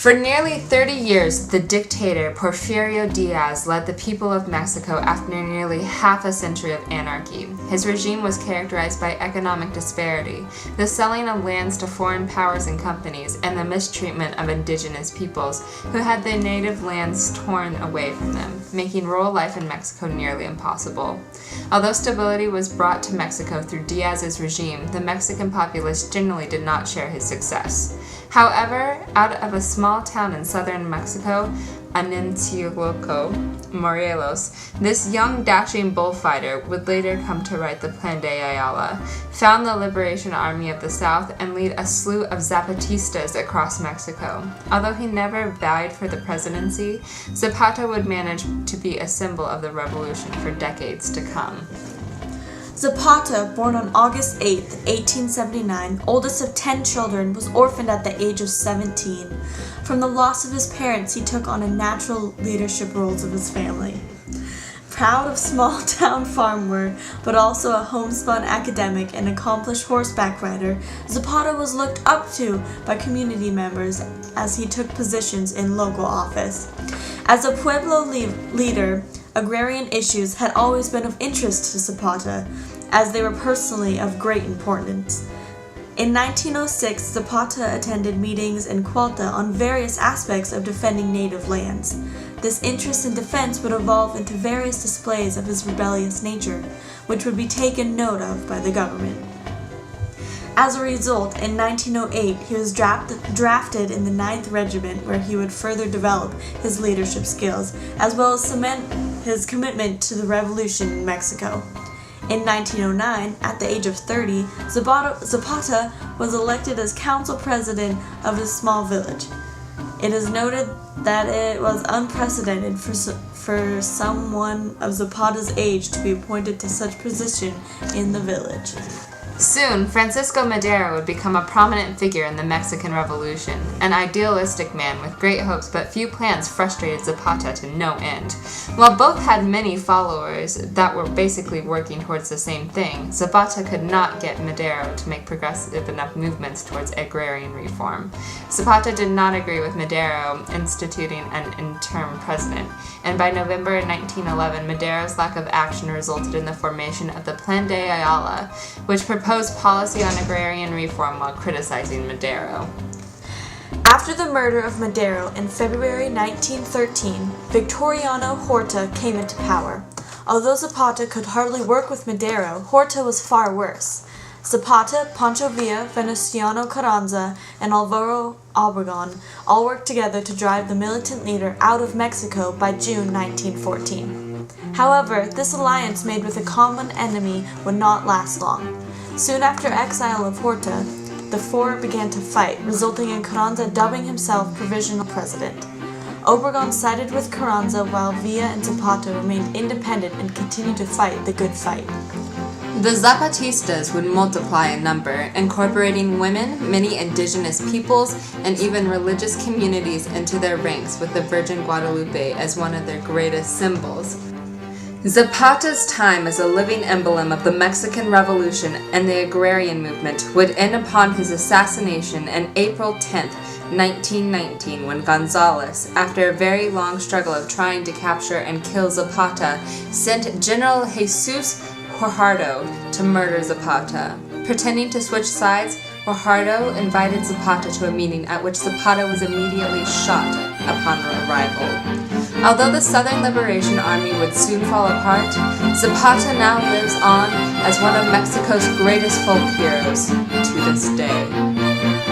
For nearly 30 years, the dictator Porfirio Diaz led the people of Mexico after nearly half a century of anarchy. His regime was characterized by economic disparity, the selling of lands to foreign powers and companies, and the mistreatment of indigenous peoples who had their native lands torn away from them, making rural life in Mexico nearly impossible. Although stability was brought to Mexico through Diaz's regime, the Mexican populace generally did not share his success. However, out of a small town in southern Mexico, Aninciolco, Morelos, this young dashing bullfighter would later come to write the Plan de Ayala, found the Liberation Army of the South, and lead a slew of Zapatistas across Mexico. Although he never vied for the presidency, Zapata would manage to be a symbol of the revolution for decades to come. Zapata, born on August 8, 1879, oldest of 10 children, was orphaned at the age of 17. From the loss of his parents, he took on a natural leadership roles of his family. Proud of small-town farm work, but also a homespun academic and accomplished horseback rider, Zapata was looked up to by community members as he took positions in local office. As a Pueblo leader, agrarian issues had always been of interest to Zapata, as they were personally of great importance. In 1906, Zapata attended meetings in Cuautla on various aspects of defending native lands. This interest in defense would evolve into various displays of his rebellious nature, which would be taken note of by the government. As a result, in 1908, he was drafted in the 9th Regiment, where he would further develop his leadership skills, as well as cement his commitment to the revolution in Mexico. In 1909, at the age of 30, Zapata was elected as council president of his small village. It is noted that it was unprecedented for someone of Zapata's age to be appointed to such position in the village. Soon, Francisco Madero would become a prominent figure in the Mexican Revolution. An idealistic man with great hopes but few plans frustrated Zapata to no end. While both had many followers that were basically working towards the same thing, Zapata could not get Madero to make progressive enough movements towards agrarian reform. Zapata did not agree with Madero instituting an interim president, and by November 1911, Madero's lack of action resulted in the formation of the Plan de Ayala, which proposed policy on agrarian reform while criticizing Madero. After the murder of Madero in February 1913, Victoriano Huerta came into power. Although Zapata could hardly work with Madero, Huerta was far worse. Zapata, Pancho Villa, Venustiano Carranza, and Alvaro Obregón all worked together to drive the militant leader out of Mexico by June 1914. However, this alliance made with a common enemy would not last long. Soon after exile of Huerta, the four began to fight, resulting in Carranza dubbing himself provisional president. Obregón sided with Carranza while Villa and Zapata remained independent and continued to fight the good fight. The Zapatistas would multiply in number, incorporating women, many indigenous peoples, and even religious communities into their ranks, with the Virgin Guadalupe as one of their greatest symbols. Zapata's time as a living emblem of the Mexican Revolution and the agrarian movement would end upon his assassination on April 10, 1919, when Gonzales, after a very long struggle of trying to capture and kill Zapata, sent General Jesus Guajardo to murder Zapata. Pretending to switch sides, Guajardo invited Zapata to a meeting at which Zapata was immediately shot upon arrival. Although the Southern Liberation Army would soon fall apart, Zapata now lives on as one of Mexico's greatest folk heroes to this day.